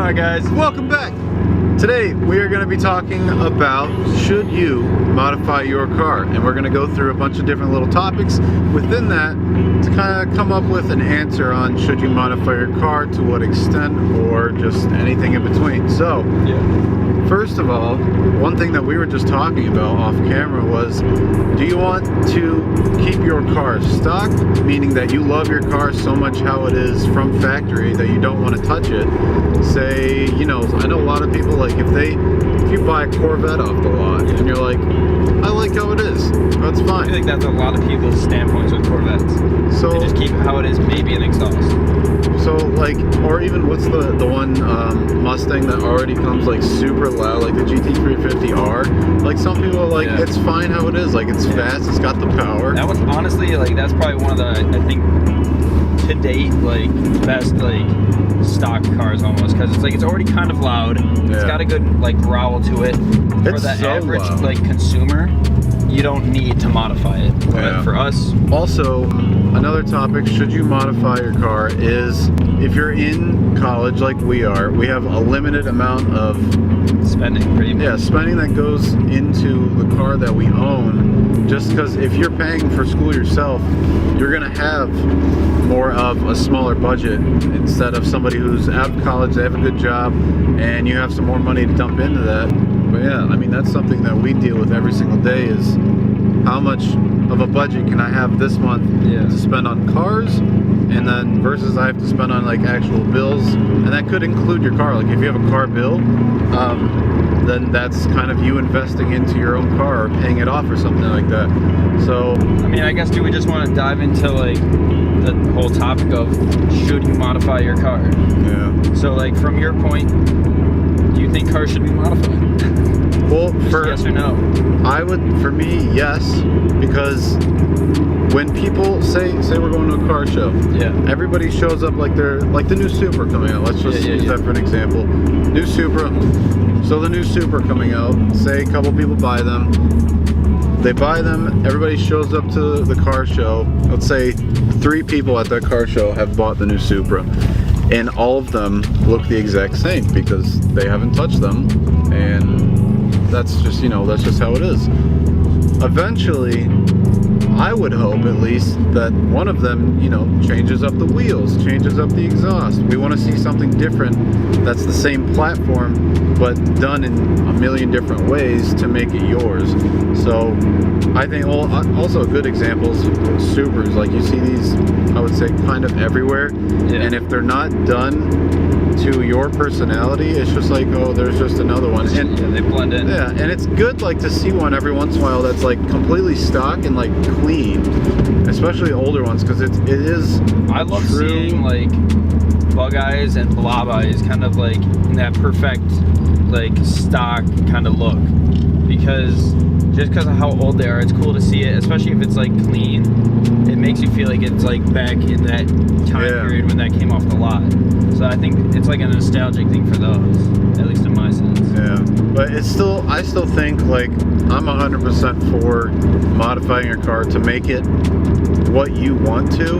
on, guys? Welcome back. Today we are going to be talking about should you modify your car, and we're going to go through a bunch of different little topics within that to kind of come up with an answer on should you modify your car, to what extent, or just anything in between. So first of all, one thing that we were just talking about off camera was, do you want to keep your car stock, meaning that you love your car so much how it is from factory that you don't want to touch it? Say, you know, I know a lot of people, like if you buy a Corvette off the lot and you're like, I like how it is, that's fine. I feel like that's a lot of people's standpoints with Corvettes. So they just keep it how it is, maybe an exhaust. So like, or even what's the one Mustang that already comes like super loud, like the GT350R? Like some people are like, it's fine how it is, like it's fast, it's got the power. That was honestly, like, that's probably one of the, I think, to date, like, best, like, stock cars almost, because it's like, it's already kind of loud. It's got a good, like, growl to it. For the average, like, consumer, you don't need to modify it. But for us. Also, another topic, should you modify your car, is if you're in college like we are, we have a limited amount of spending, pretty much. Yeah, spending that goes into the car that we own, just because if you're paying for school yourself, you're gonna have more of a smaller budget instead of somebody who's out of college, they have a good job, and you have some more money to dump into that. But yeah, I mean, that's something that we deal with every single day, is how much of a budget can I have this month to spend on cars, and then versus I have to spend on like actual bills, and that could include your car. Like if you have a car bill, then that's kind of you investing into your own car or paying it off or something like that. So I mean, I guess, do we just want to dive into like the whole topic of should you modify your car? Yeah. So like, from your point, do you think cars should be modified? Well, for yes or no? for me, yes, because when people say we're going to a car show, everybody shows up like they're like the new Supra coming out. Let's just use that for an example. New Supra. So the new Supra coming out, say a couple people buy them. They buy them, everybody shows up to the car show. Let's say 3 people at that car show have bought the new Supra, and all of them look the exact same because they haven't touched them, and that's just, you know, that's just how it is. Eventually, I would hope at least that one of them, you know, changes up the wheels, changes up the exhaust. We want to see something different that's the same platform but done in a million different ways to make it yours. So I think also a good example is Supras. Like you see these, I would say, kind of everywhere, and if they're not done to your personality, it's just like, oh, there's just another one, and they blend in. Yeah, and it's good like to see one every once in a while that's like completely stock and like clean, especially older ones, because it is. I love seeing like bug eyes and blob eyes kind of like in that perfect like stock kind of look, because just because of how old they are, it's cool to see it, especially if it's like clean. It makes you feel like it's like back in that time period when that came off the lot. So I think it's like a nostalgic thing for those, at least in my sense. Yeah, but it's still, I still think like I'm 100% for modifying your car to make it what you want to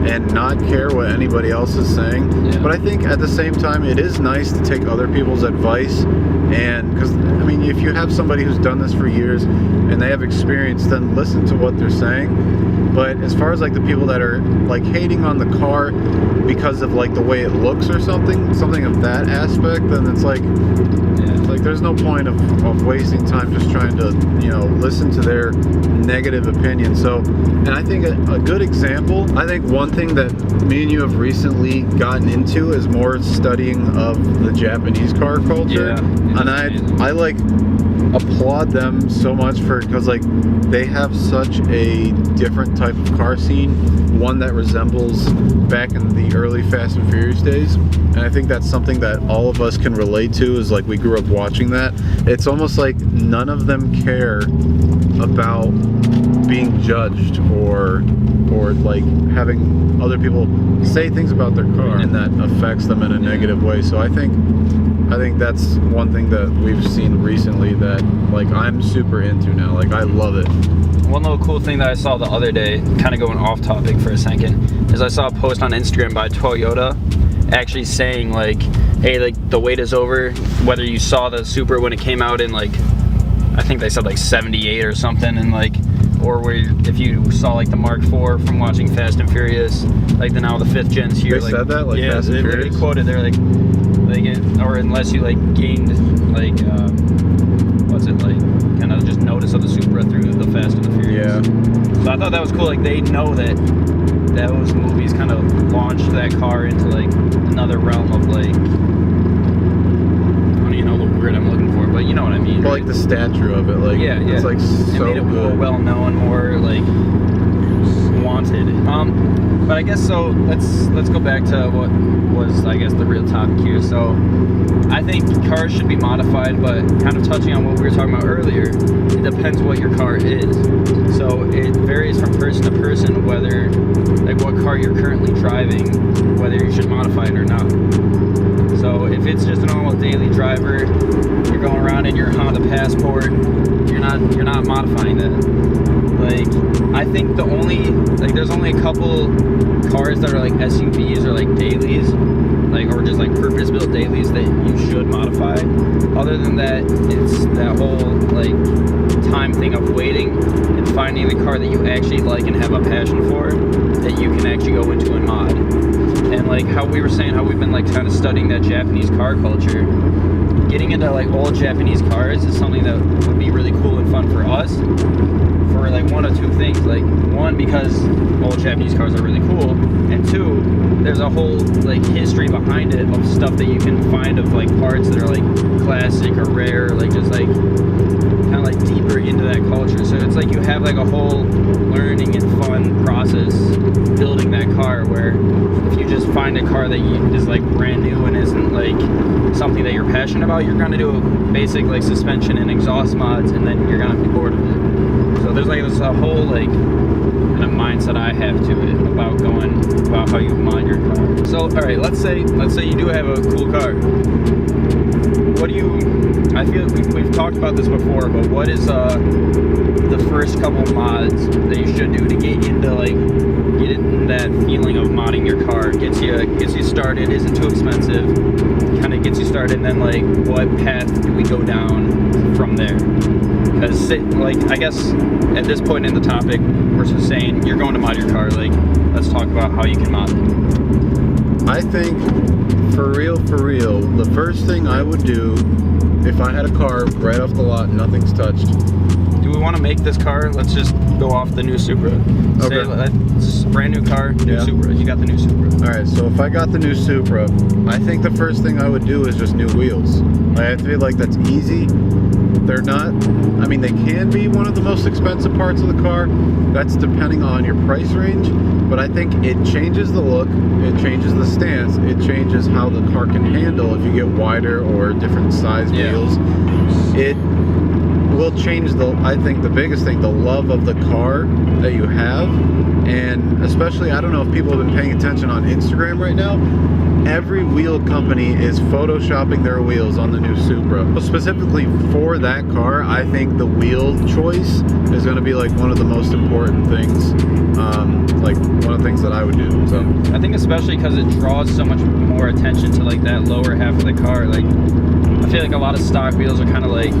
and not care what anybody else is saying. But I think at the same time it is nice to take other people's advice, and because I mean, if you have somebody who's done this for years and they have experience, then listen to what they're saying. But as far as like the people that are like hating on the car because of like the way it looks or something of that aspect, then it's like, like there's no point of wasting time just trying to, you know, listen to their negative opinion. So, and I think a good example, I think one thing that me and you have recently gotten into is more studying of the Japanese car culture. And I like applaud them so much for, because like they have such a different type of car scene, one that resembles back in the early Fast and Furious days, and I think that's something that all of us can relate to, is like we grew up watching that. It's almost like none of them care about being judged or like having other people say things about their car and that affects them in a negative way. So I think that's one thing that we've seen recently that like I'm super into now. Like I love it. One little cool thing that I saw the other day, kind of going off topic for a second, is I saw a post on Instagram by Toyota actually saying like, hey, like the wait is over. Whether you saw the Supra when it came out in like, I think they said like 78 or something, and like, or where if you saw like the Mark IV from watching Fast and Furious, like now the 5th gen's here. They like, said that, like yeah, Fast and they literally Furious? quoted. They're like, or unless you like gained like, what's it like, kind of just notice of the Supra through the Fast and the Furious. Yeah. So I thought that was cool. Like they know that those movies kind of launched that car into like another realm of like, I don't even know the word I'm looking for, but you know what I mean. But right? like the stature of it, like Yeah, it's like it so made it more good. well known, more like wanted. But I guess so. Let's go back to what was, I guess, the real topic here. So I think cars should be modified, but kind of touching on what we were talking about earlier, it depends what your car is. So it varies from person to person whether, like, what car you're currently driving, whether you should modify it or not. So if it's just a normal daily driver, you're going around in your Honda Passport, you're not modifying that. Like, I think there's only a couple cars that are like SUVs or like dailies, like, or just like purpose-built dailies that you should modify. Other than that, it's that whole like time thing of waiting and finding the car that you actually like and have a passion for that you can actually go into and mod. And like how we were saying, how we've been like kind of studying that Japanese car culture, getting into like old Japanese cars is something that would be really cool and fun for us, for like one of two things. Like, one, because old Japanese cars are really cool, and two, there's a whole like history behind it of stuff that you can find of like parts that are like classic or rare, like just like kind of like deeper into that culture. So it's like you have like a whole learning and fun process building that car, where if you just find a car that is like brand new and isn't like something that you're passionate about, you're gonna do basic like suspension and exhaust mods, and then you're gonna be bored of it. So there's like this whole like kind of mindset I have to it about how you mod your car. So all right, let's say you do have a cool car. What do you? I feel we've talked about this before, but what is the first couple mods that you should do to get into that feeling of modding your car? Gets you started, isn't too expensive, kind of gets you started, and then like what path do we go down from there? Because like, I guess at this point in the topic, we're just saying you're going to mod your car. Like, let's talk about how you can mod it. I think for real, the first thing I would do if I had a car right off the lot, nothing's touched. Do we want to make this car? Let's just go off the new Supra. Okay. Say, brand new car, new Supra. You got the new Supra. All right, so if I got the new Supra, I think the first thing I would do is just new wheels. I feel like that's easy. They're not, I mean, they can be one of the most expensive parts of the car. That's depending on your price range, but I think it changes the look, it changes the stance, it changes how the car can handle if you get wider or different size wheels. It will change I think the biggest thing, the love of the car that you have. And especially, I don't know if people have been paying attention on Instagram right now, every wheel company is photoshopping their wheels on the new Supra. Specifically for that car, I think the wheel choice is going to be like one of the most important things, like one of the things that I would do. So I think especially because it draws so much more attention to like that lower half of the car. Like, I feel like a lot of stock wheels are kind of like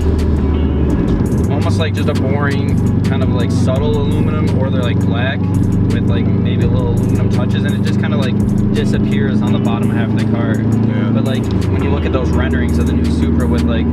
almost like just a boring kind of like subtle aluminum, or they're like black with like maybe a little aluminum touches, and it just kind of like disappears on the bottom half of the car. Yeah. But like when you look at those renderings of the new Supra with like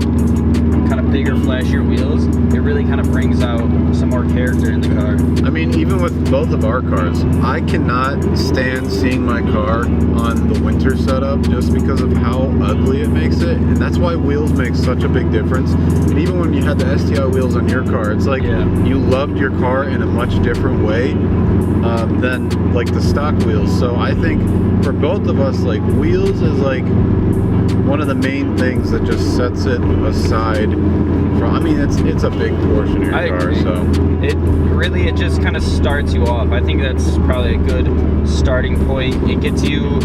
kind of bigger, flashier wheels, it really kind of brings out some more character in the car. I mean, even with both of our cars, I cannot stand seeing my car on the winter setup just because of how ugly it makes it, and that's why wheels make such a big difference. And even when you had the STI wheels on your car, it's like you loved your car in a much different way than like the stock wheels. So I think for both of us, like, wheels is like one of the main things that just sets it aside from, I mean, it's a big portion of your car. Agree. So it just kind of starts you off. I think that's probably a good starting point. It gets you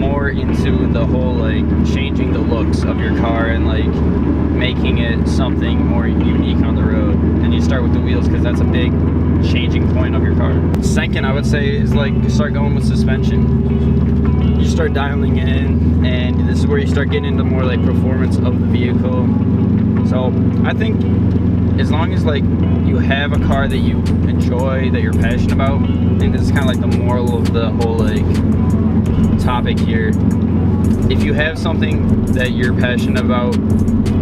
more into the whole like changing the looks of your car and like making it something more unique on the road. And you start with the wheels because that's a big changing point of your car. Second, I would say, is like start going with suspension. You start dialing in, and this is where you start getting into more like performance of the vehicle. So I think as long as like you have a car that you enjoy, that you're passionate about, I think this is kind of like the moral of the whole like topic here. If you have something that you're passionate about,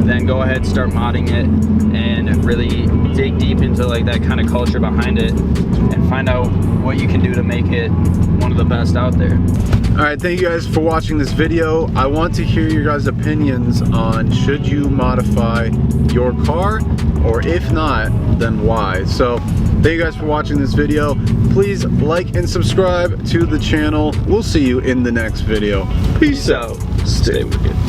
then go ahead, start modding it and really dig deep into like that kind of culture behind it and find out what you can do to make it one of the best out there. Alright, thank you guys for watching this video. I want to hear your guys' opinions on should you modify your car, or if not, then why. So thank you guys for watching this video. Please like and subscribe to the channel. We'll see you in the next video. Peace out. Stay wicked.